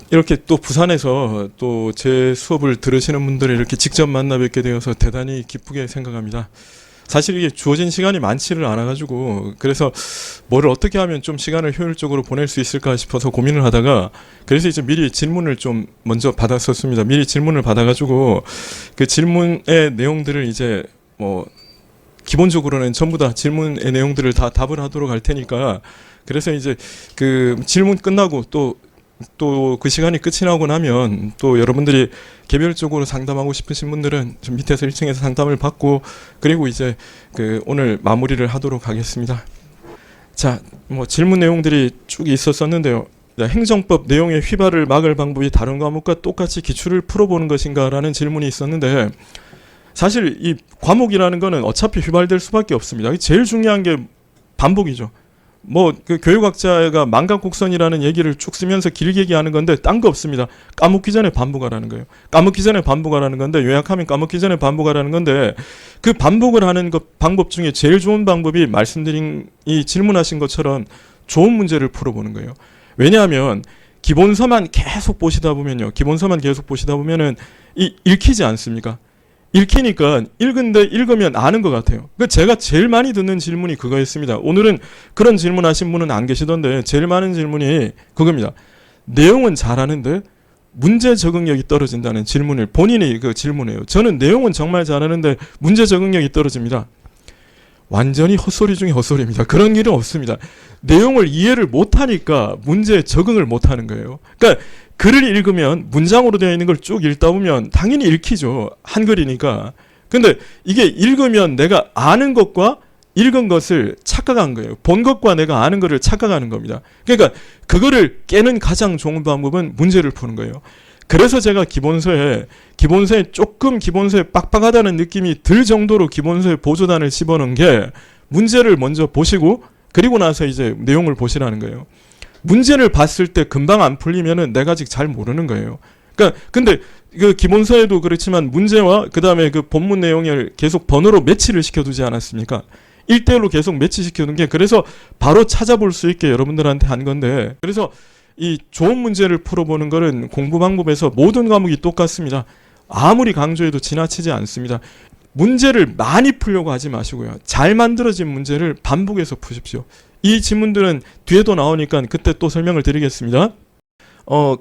이렇게 또 부산에서 또 제 수업을 들으시는 분들을 이렇게 직접 만나 뵙게 되어서 대단히 기쁘게 생각합니다. 사실 이게 주어진 시간이 많지를 않아가지고 그래서 뭐를 어떻게 하면 좀 시간을 효율적으로 보낼 수 있을까 싶어서 고민을 하다가 그래서 이제 미리 질문을 좀 먼저 받았었습니다. 미리 질문을 받아가지고 그 질문의 내용들을 이제 뭐 기본적으로는 전부 다 질문의 내용들을 다 답을 하도록 할 테니까 그래서 이제 그 질문 끝나고 또 그 시간이 끝이 나고 나면 또 여러분들이 개별적으로 상담하고 싶으신 분들은 좀 밑에서 1층에서 상담을 받고 그리고 이제 그 오늘 마무리를 하도록 하겠습니다. 자, 뭐 질문 내용들이 쭉 있었었는데요. 행정법 내용의 휘발을 막을 방법이 다른 과목과 똑같이 기출을 풀어보는 것인가라는 질문이 있었는데 사실 이 과목이라는 거는 어차피 휘발될 수밖에 없습니다. 제일 중요한 게 반복이죠. 뭐 그 교육학자가 망각곡선이라는 얘기를 쭉 쓰면서 길게 얘기하는 건데 딴 거 없습니다. 까먹기 전에 반복하라는 거예요. 까먹기 전에 반복하라는 건데 요약하면 까먹기 전에 반복하라는 건데 그 반복을 하는 방법 중에 제일 좋은 방법이 말씀드린 이 질문하신 것처럼 좋은 문제를 풀어보는 거예요. 왜냐하면 기본서만 계속 보시다 보면요. 기본서만 계속 보시다 보면은 읽히지 않습니까? 읽히니까 읽으면 아는 것 같아요. 그러니까 제가 제일 많이 듣는 질문이 그거였습니다. 오늘은 그런 질문 하신 분은 안 계시던데 제일 많은 질문이 그겁니다. 내용은 잘하는데 문제 적응력이 떨어진다는 질문을 본인이 그 질문해요. 저는 내용은 정말 잘하는데 문제 적응력이 떨어집니다. 완전히 헛소리 중에 헛소리입니다. 그런 일은 없습니다. 내용을 이해를 못하니까 문제에 적응을 못하는 거예요. 그러니까 글을 읽으면 문장으로 되어 있는 걸 쭉 읽다 보면 당연히 읽히죠. 한글이니까. 근데 이게 읽으면 내가 아는 것과 읽은 것을 착각한 거예요. 본 것과 내가 아는 것을 착각하는 겁니다. 그러니까 그거를 깨는 가장 좋은 방법은 문제를 푸는 거예요. 그래서 제가 기본서에 조금 기본서에 빡빡하다는 느낌이 들 정도로 기본서에 보조단을 집어넣은 게 문제를 먼저 보시고 그리고 나서 이제 내용을 보시라는 거예요. 문제를 봤을 때 금방 안 풀리면은 내가 아직 잘 모르는 거예요. 그러니까 근데 그 기본서에도 그렇지만 문제와 그다음에 그 본문 내용을 계속 번호로 매치를 시켜두지 않았습니까? 1대1로 계속 매치시켜둔 게 그래서 바로 찾아볼 수 있게 여러분들한테 한 건데 그래서 이 좋은 문제를 풀어보는 거는 공부 방법에서 모든 과목이 똑같습니다. 아무리 강조해도 지나치지 않습니다. 문제를 많이 풀려고 하지 마시고요. 잘 만들어진 문제를 반복해서 푸십시오. 이 질문들은 뒤에도 나오니까 그때 또 설명을 드리겠습니다.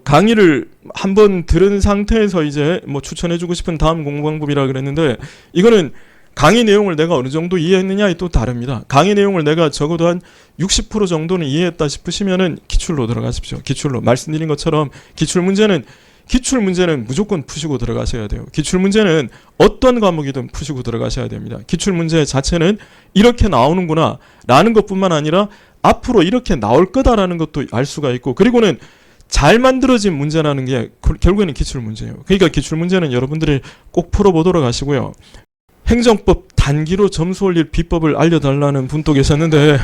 강의를 한번 들은 상태에서 이제 뭐 추천해주고 싶은 다음 공부 방법이라 그랬는데 이거는 강의 내용을 내가 어느 정도 이해했느냐에 또 다릅니다. 강의 내용을 내가 적어도 한 60% 정도는 이해했다 싶으시면은 기출로 들어가십시오. 기출로 말씀드린 것처럼 기출 문제는 무조건 푸시고 들어가셔야 돼요. 기출 문제는 어떤 과목이든 푸시고 들어가셔야 됩니다. 기출 문제 자체는 이렇게 나오는구나 라는 것뿐만 아니라 앞으로 이렇게 나올 거다라는 것도 알 수가 있고 그리고는 잘 만들어진 문제라는 게 결국에는 기출 문제예요. 그러니까 기출 문제는 여러분들이 꼭 풀어보도록 하시고요. 행정법 단기로 점수 올릴 비법을 알려달라는 분도 계셨는데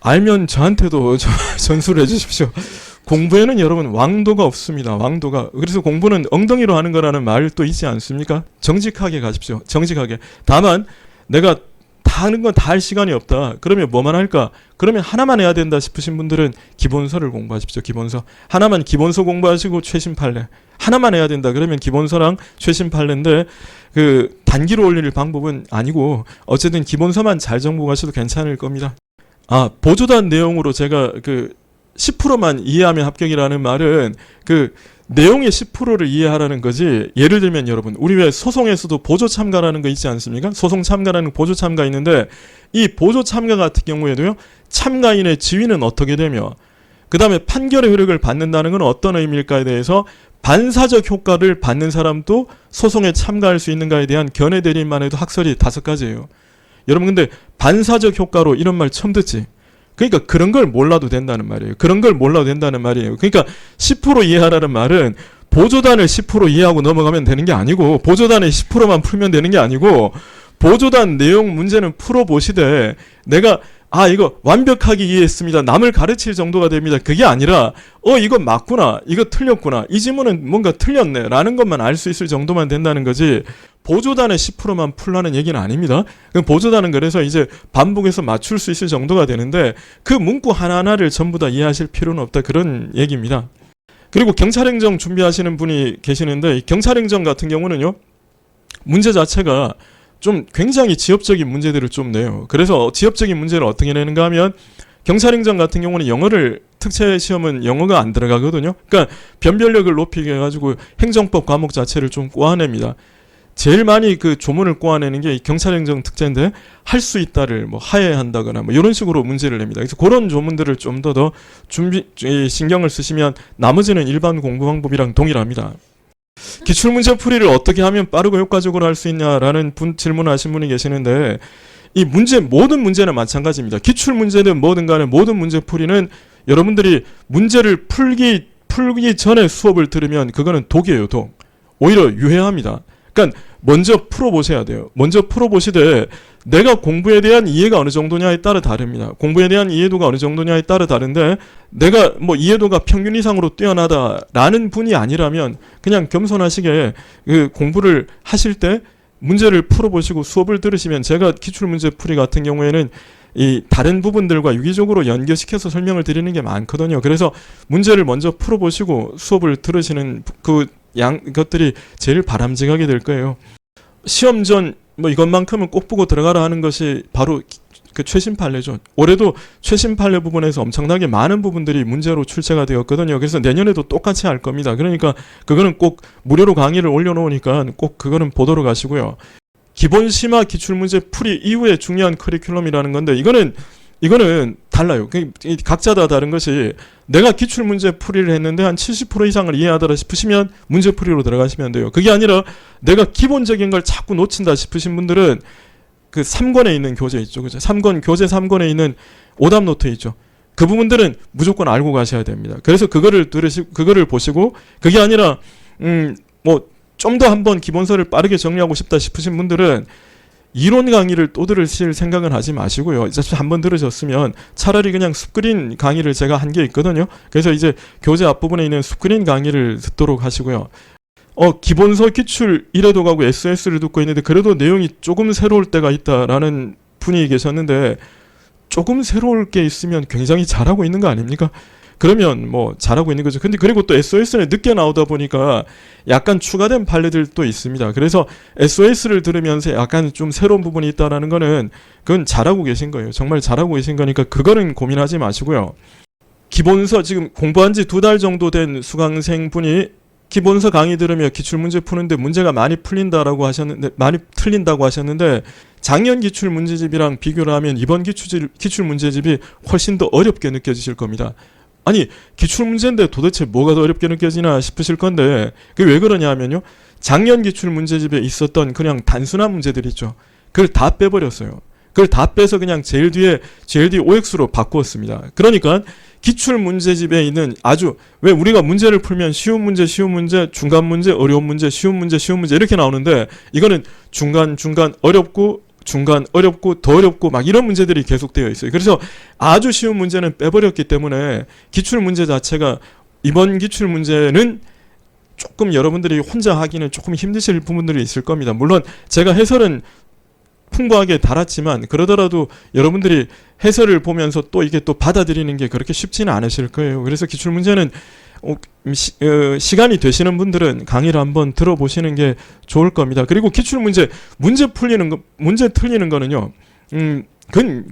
알면 저한테도 전수를 해주십시오. 공부에는 여러분 왕도가 없습니다. 왕도가. 그래서 공부는 엉덩이로 하는 거라는 말 또 있지 않습니까? 정직하게 가십시오. 정직하게. 다만 내가 다 하는 건 다 할 시간이 없다. 그러면 뭐만 할까? 그러면 하나만 해야 된다 싶으신 분들은 기본서를 공부하십시오. 기본서. 하나만 기본서 공부하시고 최신 판례. 하나만 해야 된다. 그러면 기본서랑 최신 판례인데 그 단기로 올릴 방법은 아니고 어쨌든 기본서만 잘 정보 가셔도 괜찮을 겁니다. 보조단 내용으로 제가 그 10%만 이해하면 합격이라는 말은 그 내용의 10%를 이해하라는 거지. 예를 들면 여러분 우리 왜 소송에서도 보조 참가라는 거 있지 않습니까? 소송 참가라는 보조 참가 있는데 이 보조 참가 같은 경우에도요. 참가인의 지위는 어떻게 되며 그 다음에 판결의 효력을 받는다는 건 어떤 의미일까에 대해서 반사적 효과를 받는 사람도 소송에 참가할 수 있는가에 대한 견해 대립만 해도 학설이 5가지예요. 여러분 근데 반사적 효과로 이런 말 처음 듣지? 그러니까 그런 걸 몰라도 된다는 말이에요. 그런 걸 몰라도 된다는 말이에요. 그러니까 10% 이해하라는 말은 보조단을 10% 이해하고 넘어가면 되는 게 아니고 보조단의 10%만 풀면 되는 게 아니고 보조단 내용 문제는 풀어보시되 내가 이거 완벽하게 이해했습니다. 남을 가르칠 정도가 됩니다. 그게 아니라 이거 맞구나. 이거 틀렸구나. 이 지문은 뭔가 틀렸네. 라는 것만 알 수 있을 정도만 된다는 거지 보조단의 10%만 풀라는 얘기는 아닙니다. 보조단은 그래서 이제 반복해서 맞출 수 있을 정도가 되는데 그 문구 하나하나를 전부 다 이해하실 필요는 없다. 그런 얘기입니다. 그리고 경찰행정 준비하시는 분이 계시는데, 이 경찰행정 같은 경우는요, 문제 자체가 좀 굉장히 지엽적인 문제들을 좀 내요. 그래서 지엽적인 문제를 어떻게 내는가 하면, 경찰행정 같은 경우는 영어를, 특채 시험은 영어가 안 들어가거든요. 그러니까 변별력을 높이게 해가지고 행정법 과목 자체를 좀 꼬아냅니다. 제일 많이 그 조문을 꼬아내는 게 경찰행정 특채인데, 할 수 있다를 뭐 하해한다거나 뭐 이런 식으로 문제를 냅니다. 그래서 그런 조문들을 좀 더 신경을 쓰시면 나머지는 일반 공부 방법이랑 동일합니다. 기출문제 풀이를 어떻게 하면 빠르고 효과적으로 할 수 있냐라는 질문을 하신 분이 계시는데, 이 모든 문제는 마찬가지입니다. 기출문제든 뭐든 간에 모든 문제 풀이는 여러분들이 문제를 풀기 전에 수업을 들으면 그거는 독이에요, 독. 오히려 유해합니다. 그러니까 먼저 풀어보셔야 돼요. 먼저 풀어보시되 내가 공부에 대한 이해가 어느 정도냐에 따라 다릅니다. 공부에 대한 이해도가 어느 정도냐에 따라 다른데, 내가 뭐 이해도가 평균 이상으로 뛰어나다라는 분이 아니라면 그냥 겸손하시게 그 공부를 하실 때 문제를 풀어보시고 수업을 들으시면, 제가 기출문제 풀이 같은 경우에는 이 다른 부분들과 유기적으로 연결시켜서 설명을 드리는 게 많거든요. 그래서 문제를 먼저 풀어보시고 수업을 들으시는 것들이 제일 바람직하게 될 거예요. 시험 전 뭐 이것만큼은 꼭 보고 들어가라 하는 것이 바로 그 최신 판례죠. 올해도 최신 판례 부분에서 엄청나게 많은 부분들이 문제로 출제가 되었거든요. 그래서 내년에도 똑같이 할 겁니다. 그러니까 그거는 꼭 무료로 강의를 올려놓으니까 꼭 그거는 보도록 하시고요. 기본 심화 기출문제 풀이 이후에 중요한 커리큘럼이라는 건데, 이거는 달라요. 각자 다 다른 것이, 내가 기출문제 풀이를 했는데 한 70% 이상을 이해하더라 싶으시면 문제풀이로 들어가시면 돼요. 그게 아니라 내가 기본적인 걸 자꾸 놓친다 싶으신 분들은 그 3권에 있는 교재 있죠. 그죠? 교재 3권에 있는 오답 노트 있죠. 그 부분들은 무조건 알고 가셔야 됩니다. 그래서 그거를 보시고, 그게 아니라 좀 더 한번 기본서를 빠르게 정리하고 싶다 싶으신 분들은 이론 강의를 또 들으실 생각은 하지 마시고요. 이제 한번 들으셨으면 차라리 그냥 숲그린 강의를 제가 한 게 있거든요. 그래서 이제 교재 앞부분에 있는 숲그린 강의를 듣도록 하시고요. 기본서 기출 1회도 가고 SOS를 듣고 있는데 그래도 내용이 조금 새로울 때가 있다라는 분이 계셨는데, 조금 새로울 게 있으면 굉장히 잘하고 있는 거 아닙니까? 그러면 뭐 잘하고 있는 거죠. 근데 그리고 또 SOS는 늦게 나오다 보니까 약간 추가된 판례들도 있습니다. 그래서 SOS를 들으면서 약간 좀 새로운 부분이 있다라는 거는 그건 잘하고 계신 거예요. 정말 잘하고 계신 거니까 그거는 고민하지 마시고요. 기본서 지금 공부한 지 2달 정도 된 수강생 분이 기본서 강의 들으며 기출문제 푸는데 문제가 많이 풀린다고 하셨는데 작년 기출문제집이랑 비교를 하면 이번 기출문제집이 훨씬 더 어렵게 느껴지실 겁니다. 아니, 기출문제인데 도대체 뭐가 더 어렵게 느껴지나 싶으실 건데, 그게 왜 그러냐 하면요, 작년 기출문제집에 있었던 그냥 단순한 문제들 있죠. 그걸 다 빼버렸어요. 그걸 다 빼서 그냥 제일 뒤에 OX로 바꾸었습니다. 그러니까 기출문제집에 있는 왜 우리가 문제를 풀면 쉬운 문제, 중간 문제, 어려운 문제, 쉬운 문제 이렇게 나오는데, 이거는 중간 어렵고 중간 어렵고 더 어렵고 막 이런 문제들이 계속되어 있어요. 그래서 아주 쉬운 문제는 빼버렸기 때문에 기출문제 자체가, 이번 기출문제는 조금 여러분들이 혼자 하기는 조금 힘드실 부분들이 있을 겁니다. 물론 제가 해설은 풍부하게 달았지만 그러더라도 여러분들이 해설을 보면서 또 이게 또 받아들이는 게 그렇게 쉽지는 않으실 거예요. 그래서 기출문제는 시간이 되시는 분들은 강의를 한번 들어보시는 게 좋을 겁니다. 그리고 기출문제 문제 틀리는 거는요,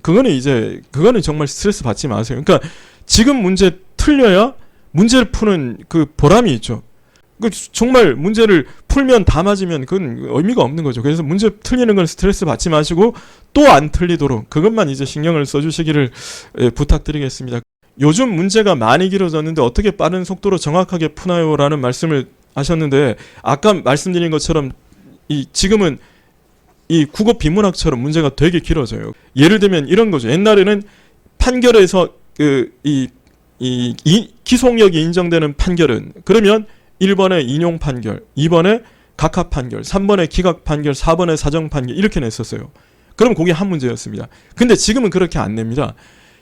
그거는 정말 스트레스 받지 마세요. 그러니까 지금 문제 틀려야 문제를 푸는 그 보람이 있죠. 정말 문제를 풀면 다 맞으면 그건 의미가 없는 거죠. 그래서 문제 틀리는 건 스트레스 받지 마시고 또 안 틀리도록 그것만 이제 신경을 써주시기를 부탁드리겠습니다. 요즘 문제가 많이 길어졌는데 어떻게 빠른 속도로 정확하게 푸나요? 라는 말씀을 하셨는데, 아까 말씀드린 것처럼 지금은 이 국어 비문학처럼 문제가 되게 길어져요. 예를 들면 이런 거죠. 옛날에는 판결에서 기속력이 인정되는 판결은, 그러면 1번에 인용 판결, 2번에 각하 판결, 3번에 기각 판결, 4번에 사정 판결 이렇게 냈었어요. 그럼 그게 한 문제였습니다. 근데 지금은 그렇게 안 냅니다.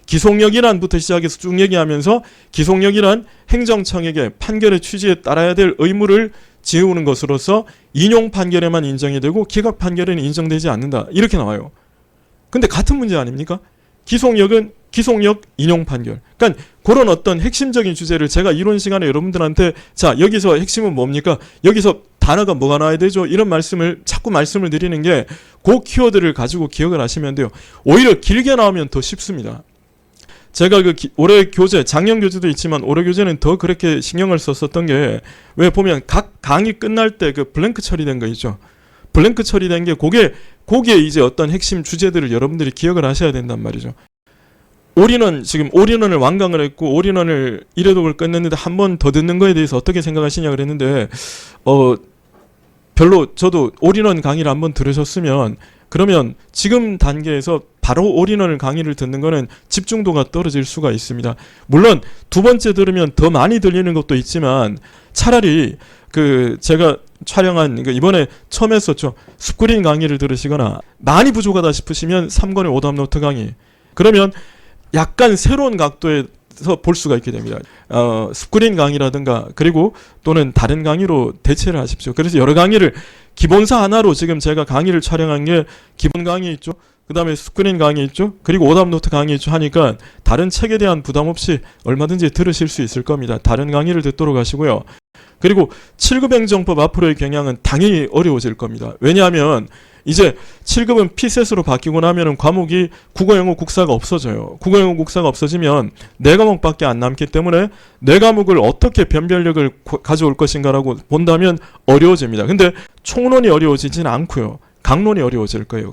기속력이란부터 시작해서 쭉 얘기하면서, 기속력이란 행정청에게 판결의 취지에 따라야 될 의무를 지우는 것으로서 인용 판결에만 인정이 되고 기각 판결에는 인정되지 않는다. 이렇게 나와요. 근데 같은 문제 아닙니까? 기속력은 기속력 인용 판결. 그러니까 그런 어떤 핵심적인 주제를 제가 이론 시간에 여러분들한테 자 여기서 핵심은 뭡니까? 여기서 단어가 뭐가 나와야 되죠? 이런 자꾸 말씀을 드리는 게 그 키워드를 가지고 기억을 하시면 돼요. 오히려 길게 나오면 더 쉽습니다. 제가 올해 교재, 작년 교재도 있지만 올해 교재는 더 그렇게 신경을 썼었던 게 왜 보면 각 강의 끝날 때 그 블랭크 처리된 거 있죠. 블랭크 처리된 게 거기에 이제 어떤 핵심 주제들을 여러분들이 기억을 하셔야 된단 말이죠. 지금 올인원을 완강을 했고 올인원을 1회독을 끝냈는데 한 번 더 듣는 거에 대해서 어떻게 생각하시냐 그랬는데 별로 저도 올인원 강의를 한번 들으셨으면 그러면 지금 단계에서 바로 올인원을 강의를 듣는 거는 집중도가 떨어질 수가 있습니다. 물론 두 번째 들으면 더 많이 들리는 것도 있지만 차라리 제가 촬영한 이번에 처음 했었죠. 스크린 강의를 들으시거나 많이 부족하다 싶으시면 3권의 오답노트 강의. 그러면 약간 새로운 각도에서 볼 수가 있게 됩니다. 스크린 강의라든가 그리고 또는 다른 강의로 대체를 하십시오. 그래서 여러 강의를 기본사 하나로 지금 제가 강의를 촬영한 게 기본 강의 있죠. 그 다음에 스크린 강의 있죠. 그리고 오답노트 강의 있죠. 하니까 다른 책에 대한 부담 없이 얼마든지 들으실 수 있을 겁니다. 다른 강의를 듣도록 하시고요. 그리고 7급 행정법 앞으로의 경향은 당연히 어려워질 겁니다. 왜냐하면 이제 7급은 P셋으로 바뀌고 나면은 과목이 국어, 영어, 국사가 없어져요. 국어, 영어, 국사가 없어지면 4과목밖에 안 남기 때문에 4과목을 어떻게 변별력을 가져올 것인가라고 본다면 어려워집니다. 근데 총론이 어려워지지는 않고요. 강론이 어려워질 거예요.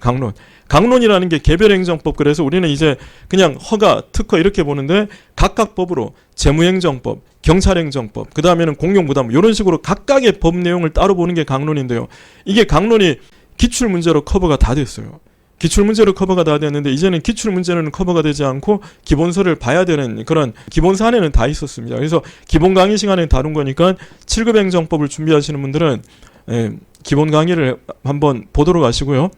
강론이라는 게 개별행정법. 그래서 우리는 이제 그냥 허가, 특허 이렇게 보는데 각각 법으로 재무행정법, 경찰행정법, 그 다음에는 공용부담 이런 식으로 각각의 법 내용을 따로 보는 게 강론인데요. 이게 강론이 기출문제로 커버가 다 됐어요. 기출문제로 커버가 다 됐는데 이제는 기출문제는 커버가 되지 않고 기본서를 봐야 되는 그런 기본서 안에는 다 있었습니다. 그래서 기본 강의 시간에 다룬 거니까 7급 행정법을 준비하시는 분들은 기본 강의를 한번 보도록 하시고요.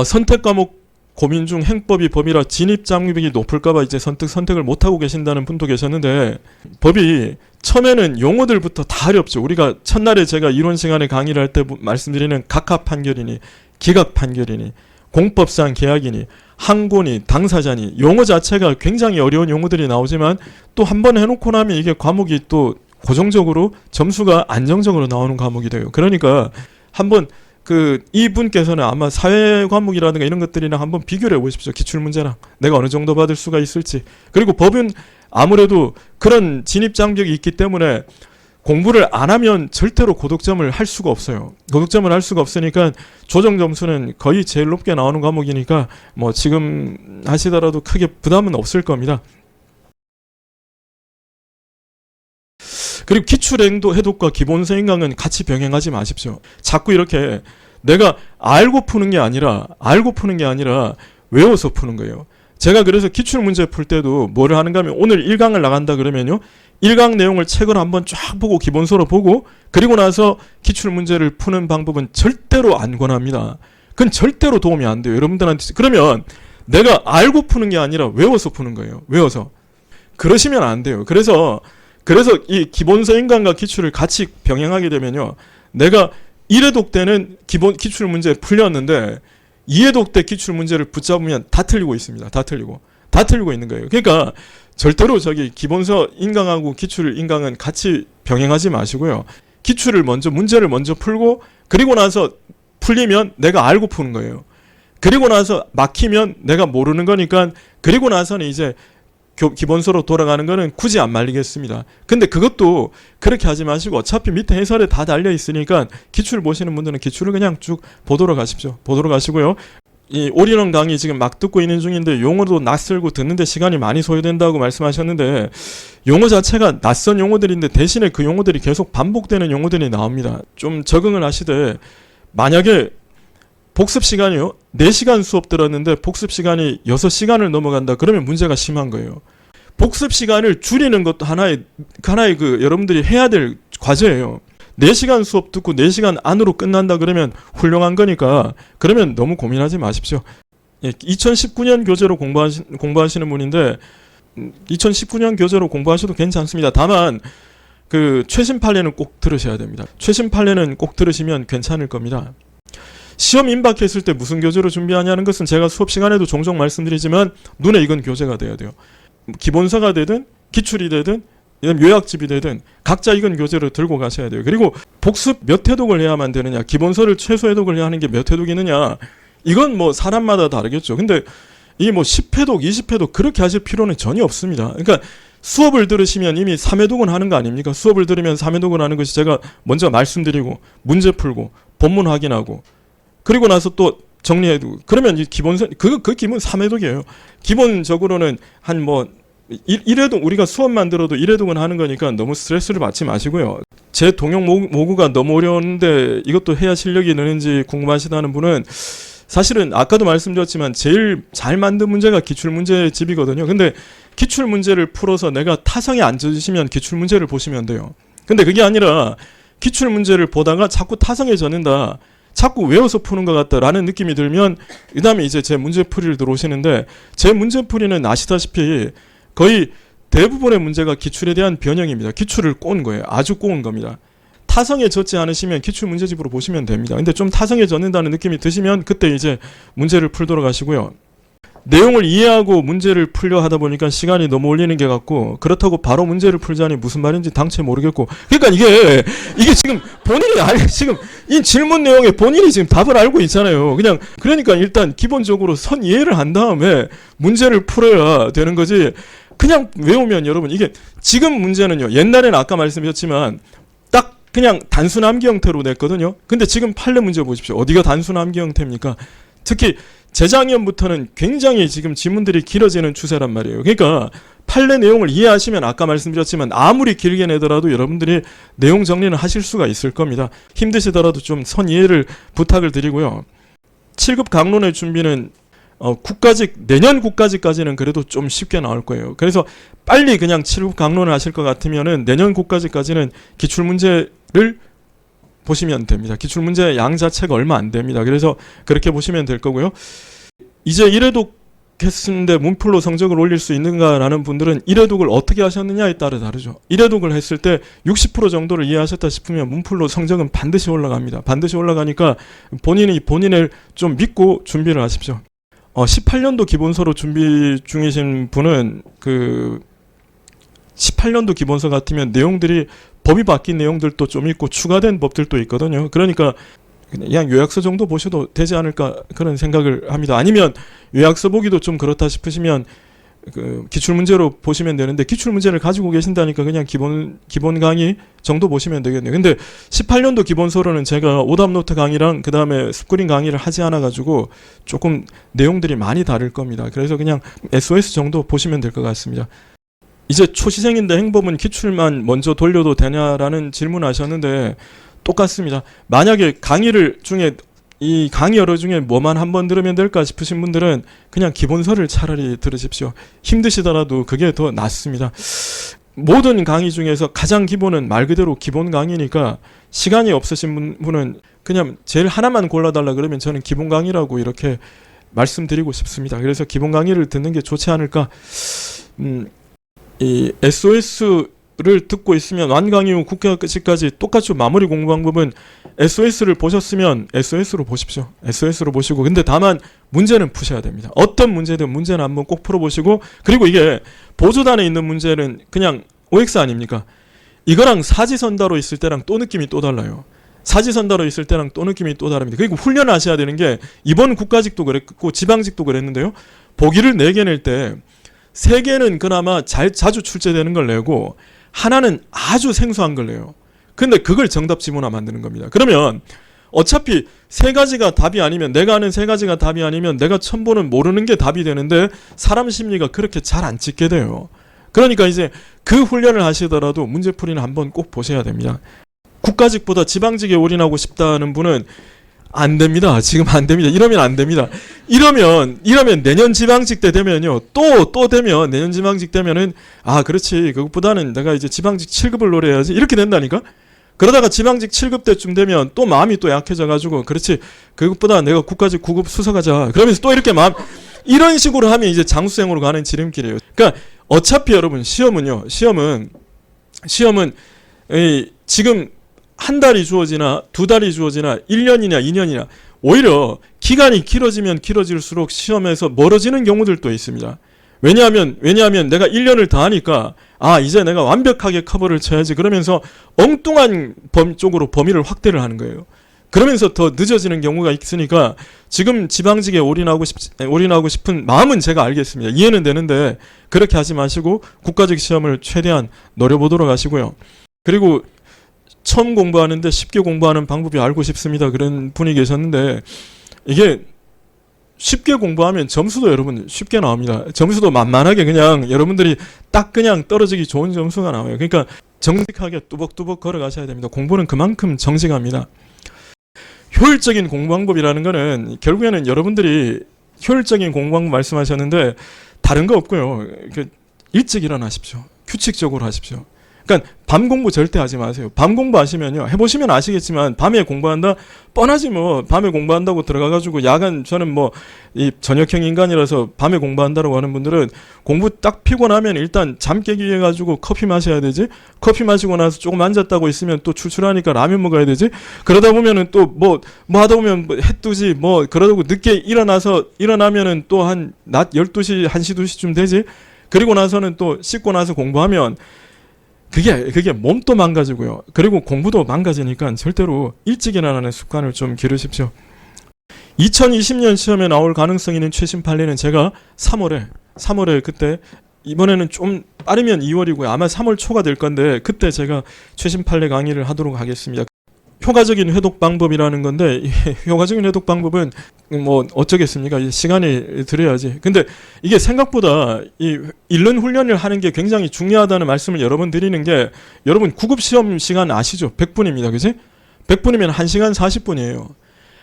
선택 과목 고민 중 행법이 법이라 진입 장벽이 높을까봐 이제 선택을 못하고 계신다는 분도 계셨는데 법이 처음에는 용어들부터 다 어렵죠. 우리가 첫날에 제가 이론 시간에 강의를 할 때 말씀드리는 각하 판결이니 기각 판결이니 공법상 계약이니 항고니 당사자니 용어 자체가 굉장히 어려운 용어들이 나오지만 또 한 번 해놓고 나면 이게 과목이 또 고정적으로 점수가 안정적으로 나오는 과목이 돼요. 그러니까 한번 이분께서는 아마 사회 과목이라든가 이런 것들이랑 한번 비교를 해보십시오. 기출문제랑 내가 어느 정도 받을 수가 있을지. 그리고 법은 아무래도 그런 진입 장벽이 있기 때문에 공부를 안 하면 절대로 고득점을 할 수가 없어요. 고득점을 할 수가 없으니까 조정 점수는 거의 제일 높게 나오는 과목이니까 뭐 지금 하시더라도 크게 부담은 없을 겁니다. 그리고 기출행도 해독과 기본서 인강은 같이 병행하지 마십시오. 자꾸 이렇게 내가 알고 푸는 게 아니라 외워서 푸는 거예요. 제가 그래서 기출문제 풀 때도 뭐를 하는가 하면 오늘 1강을 나간다 그러면요. 1강 내용을 책을 한번 쫙 보고 기본서로 보고 그리고 나서 기출문제를 푸는 방법은 절대로 안 권합니다. 그건 절대로 도움이 안 돼요. 여러분들한테. 그러면 내가 알고 푸는 게 아니라 외워서 푸는 거예요. 외워서. 그러시면 안 돼요. 그래서 이 기본서 인강과 기출을 같이 병행하게 되면요. 내가 1회독 때는 기본 기출 문제 풀렸는데 2회독 때 기출 문제를 붙잡으면 다 틀리고 있습니다. 다 틀리고 있는 거예요. 그러니까 절대로 기본서 인강하고 기출 인강은 같이 병행하지 마시고요. 문제를 먼저 풀고 그리고 나서 풀리면 내가 알고 푸는 거예요. 그리고 나서 막히면 내가 모르는 거니까 그리고 나서는 이제 기본서로 돌아가는 거는 굳이 안 말리겠습니다. 근데 그것도 그렇게 하지 마시고 어차피 밑에 해설에 다 달려 있으니까 기출 보시는 분들은 기출을 그냥 쭉 보도록 하십시오. 보도록 하시고요. 이 올인원 강의 지금 막 듣고 있는 중인데 용어도 낯설고 듣는데 시간이 많이 소요된다고 말씀하셨는데 용어 자체가 낯선 용어들인데 대신에 그 용어들이 계속 반복되는 용어들이 나옵니다. 좀 적응을 하시되 만약에 복습 시간이요. 4시간 수업 들었는데 복습 시간이 6시간을 넘어간다. 그러면 문제가 심한 거예요. 복습 시간을 줄이는 것도 하나의 여러분들이 해야 될 과제예요. 4시간 수업 듣고 4시간 안으로 끝난다 그러면 훌륭한 거니까 그러면 너무 고민하지 마십시오. 2019년 교재로 공부하시는 분인데 2019년 교재로 공부하셔도 괜찮습니다. 다만 최신 판례는 꼭 들으셔야 됩니다. 최신 판례는 꼭 들으시면 괜찮을 겁니다. 시험 임박했을 때 무슨 교재로 준비하냐는 것은 제가 수업 시간에도 종종 말씀드리지만 눈에 익은 교재가 돼야 돼요. 기본서가 되든 기출이 되든 요약집이 되든 각자 익은 교재를 들고 가셔야 돼요. 그리고 복습 몇 회독을 해야만 되느냐, 기본서를 최소 회독을 해야 하는 게 몇 회독이느냐, 이건 뭐 사람마다 다르겠죠. 근데 이 뭐 10회독, 20회독 그렇게 하실 필요는 전혀 없습니다. 그러니까 수업을 들으시면 이미 3회독은 하는 거 아닙니까? 수업을 들으면 3회독을 하는 것이 제가 먼저 말씀드리고 문제 풀고 본문 확인하고 그리고 나서 또 정리해두고 그러면 이 기본서 그 기본 3회독이에요. 기본적으로는 한 뭐 1회독 우리가 수업만 들어도 1회독은 하는 거니까 너무 스트레스를 받지 마시고요. 제 동영 모구가 너무 어려웠는데 이것도 해야 실력이 느는지 궁금하시다는 분은 사실은 아까도 말씀드렸지만 제일 잘 만든 문제가 기출문제집이거든요. 근데 기출문제를 풀어서 내가 타성에 안 젖으시면 기출문제를 보시면 돼요. 근데 그게 아니라 기출문제를 보다가 자꾸 타성에 젖는다, 자꾸 외워서 푸는 것 같다라는 느낌이 들면 그 다음에 이제 제 문제풀이를 들어오시는데, 제 문제풀이는 아시다시피 거의 대부분의 문제가 기출에 대한 변형입니다. 기출을 꼬은 거예요. 아주 꼬은 겁니다. 타성에 젖지 않으시면 기출 문제집으로 보시면 됩니다. 근데 좀 타성에 젖는다는 느낌이 드시면 그때 이제 문제를 풀도록 하시고요. 내용을 이해하고 문제를 풀려 하다 보니까 시간이 너무 올리는 게 같고, 그렇다고 바로 문제를 풀자니 무슨 말인지 당최 모르겠고, 그러니까 이게 지금 본인이 지금 이 질문 내용에 본인이 지금 답을 알고 있잖아요. 그러니까 일단 기본적으로 선 이해를 한 다음에 문제를 풀어야 되는 거지. 그냥 외우면 여러분, 이게 지금 문제는요, 옛날에는 아까 말씀드렸지만 딱 그냥 단순 암기 형태로 냈거든요. 근데 지금 판례 문제 보십시오. 어디가 단순 암기 형태입니까? 특히 재작년부터는 굉장히 지금 지문들이 길어지는 추세란 말이에요. 그러니까 판례 내용을 이해하시면 아까 말씀드렸지만 아무리 길게 내더라도 여러분들이 내용 정리는 하실 수가 있을 겁니다. 힘드시더라도 좀 선 이해를 부탁을 드리고요. 7급 강론의 준비는 내년 국가직까지는 그래도 좀 쉽게 나올 거예요. 그래서 빨리 그냥 7급 강론을 하실 것 같으면은 내년 국가직까지는 기출문제를 보시면 됩니다. 기출문제 양 자체가 얼마 안 됩니다. 그래서 그렇게 보시면 될 거고요. 이제 1회독 했는데 문풀로 성적을 올릴 수 있는가라는 분들은 1회독을 어떻게 하셨느냐에 따라 다르죠. 1회독을 했을 때 60% 정도를 이해하셨다 싶으면 문풀로 성적은 반드시 올라갑니다. 반드시 올라가니까 본인을 좀 믿고 준비를 하십시오. 18년도 기본서로 준비 중이신 분은 18년도 기본서 같으면 내용들이 법이 바뀐 내용들도 좀 있고 추가된 법들도 있거든요. 그러니까 그냥 요약서 정도 보셔도 되지 않을까 그런 생각을 합니다. 아니면 요약서 보기도 좀 그렇다 싶으시면 기출문제로 보시면 되는데, 기출문제를 가지고 계신다니까 그냥 기본 강의 정도 보시면 되겠네요. 근데 18년도 기본서로는 제가 오답노트 강의랑 그 다음에 스크린 강의를 하지 않아 가지고 조금 내용들이 많이 다를 겁니다. 그래서 그냥 SOS 정도 보시면 될 것 같습니다. 이제 초시생인데 행법은 기출만 먼저 돌려도 되냐라는 질문하셨는데 똑같습니다. 만약에 이 강의 여러 중에 뭐만 한번 들으면 될까 싶으신 분들은 그냥 기본서를 차라리 들으십시오. 힘드시더라도 그게 더 낫습니다. 모든 강의 중에서 가장 기본은 말 그대로 기본 강의니까 시간이 없으신 분은 그냥 제일 하나만 골라달라 그러면 저는 기본 강의라고 이렇게 말씀드리고 싶습니다. 그래서 기본 강의를 듣는 게 좋지 않을까. 이 SOS를 듣고 있으면 완강의 후 국가직까지 똑같이 마무리 공부 방법은 SOS를 보셨으면 SOS로 보십시오. SOS로 보시고, 근데 다만 문제는 푸셔야 됩니다. 어떤 문제든 문제는 한번 꼭 풀어보시고, 그리고 이게 보조단에 있는 문제는 그냥 OX 아닙니까? 이거랑 사지선다로 있을 때랑 또 느낌이 또 달라요. 사지선다로 있을 때랑 또 느낌이 또 다릅니다. 그리고 훈련을 하셔야 되는 게, 이번 국가직도 그랬고 지방직도 그랬는데요. 보기를 4개 낼 때 3개는 그나마 자주 출제되는 걸 내고 하나는 아주 생소한 걸 내요. 근데 그걸 정답 지문화 만드는 겁니다. 그러면 어차피 3가지가 답이 아니면, 내가 아는 3가지가 답이 아니면 내가 처음 보는 모르는 게 답이 되는데 사람 심리가 그렇게 잘 안 찍게 돼요. 그러니까 이제 그 훈련을 하시더라도 문제풀이는 한번 꼭 보셔야 됩니다. 국가직보다 지방직에 올인하고 싶다는 분은 안 됩니다. 지금 안 됩니다. 이러면 안 됩니다. 이러면 내년 지방직 때 되면요. 또 되면 내년 지방직 되면은 그렇지. 그것보다는 내가 이제 지방직 7급을 노려야지. 이렇게 된다니까. 그러다가 지방직 7급 때쯤 되면 또 마음이 또 약해져 가지고, 그렇지. 그것보다 내가 국가직 9급 수석하자. 그러면서 또 이렇게 이런 식으로 하면 이제 장수생으로 가는 지름길이에요. 그러니까 어차피 여러분 시험은 지금 한 달이 주어지나 2달이 주어지나 1년이냐 2년이냐 오히려 기간이 길어지면 길어질수록 시험에서 멀어지는 경우들도 있습니다. 왜냐하면 내가 1년을 더 하니까 이제 내가 완벽하게 커버를 쳐야지 그러면서 엉뚱한 쪽으로 범위를 확대를 하는 거예요. 그러면서 더 늦어지는 경우가 있으니까 지금 지방직에 올인하고 싶은 마음은 제가 알겠습니다. 이해는 되는데 그렇게 하지 마시고 국가직 시험을 최대한 노려보도록 하시고요. 그리고 처음 공부하는데 쉽게 공부하는 방법이 알고 싶습니다. 그런 분이 계셨는데 이게 쉽게 공부하면 점수도 여러분 쉽게 나옵니다. 점수도 만만하게 그냥 여러분들이 딱 그냥 떨어지기 좋은 점수가 나와요. 그러니까 정직하게 뚜벅뚜벅 걸어가셔야 됩니다. 공부는 그만큼 정직합니다. 효율적인 공부 방법이라는 거는 결국에는 여러분들이 효율적인 공부 방법 말씀하셨는데 다른 거 없고요. 일찍 일어나십시오. 규칙적으로 하십시오. 그러니까 밤 공부 절대 하지 마세요. 밤 공부하시면요. 해보시면 아시겠지만 밤에 공부한다? 뻔하지 뭐. 밤에 공부한다고 들어가가지고 야간 저는 뭐 이 저녁형 인간이라서 밤에 공부한다라고 하는 분들은 공부 딱 피곤하면 일단 잠 깨기 위해 가지고 커피 마셔야 되지. 커피 마시고 나서 조금 앉았다고 있으면 또 출출하니까 라면 먹어야 되지. 그러다 보면은 또 뭐 하다 보면 해 뜨지 뭐 그러다고 늦게 일어나면은 또 한 낮 12시, 1시, 2시쯤 되지. 그리고 나서는 또 씻고 나서 공부하면 그게 몸도 망가지고요. 그리고 공부도 망가지니까 절대로 일찍 일어나는 습관을 좀 기르십시오. 2020년 시험에 나올 가능성 있는 최신 판례는 제가 3월에 그때 이번에는 좀 빠르면 2월이고요. 아마 3월 초가 될 건데 그때 제가 최신 판례 강의를 하도록 하겠습니다. 효과적인 회독 방법이라는 건데 효과적인 회독 방법은 뭐 어쩌겠습니까? 시간이 들어야지. 근데 이게 생각보다 이 읽는 훈련을 하는 게 굉장히 중요하다는 말씀을 여러 번 드리는 게 여러분 구급 시험 시간 아시죠? 100분입니다. 그지? 100분이면 1시간 40분이에요.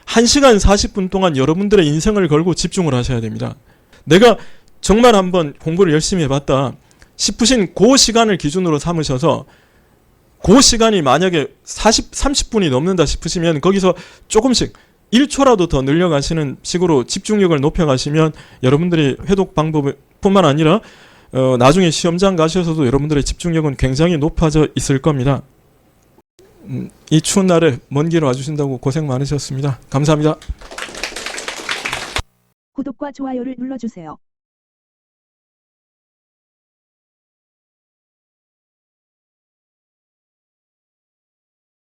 1시간 40분 동안 여러분들의 인생을 걸고 집중을 하셔야 됩니다. 내가 정말 한번 공부를 열심히 해봤다 싶으신 그 시간을 기준으로 삼으셔서 그 시간이 만약에 30분이 넘는다 싶으시면 거기서 조금씩 1초라도 더 늘려가시는 식으로 집중력을 높여가시면 여러분들이 회독 방법뿐만 아니라 나중에 시험장 가셔서도 여러분들의 집중력은 굉장히 높아져 있을 겁니다. 이 추운 날에 먼 길 와주신다고 고생 많으셨습니다. 감사합니다. 구독과 좋아요를 눌러주세요.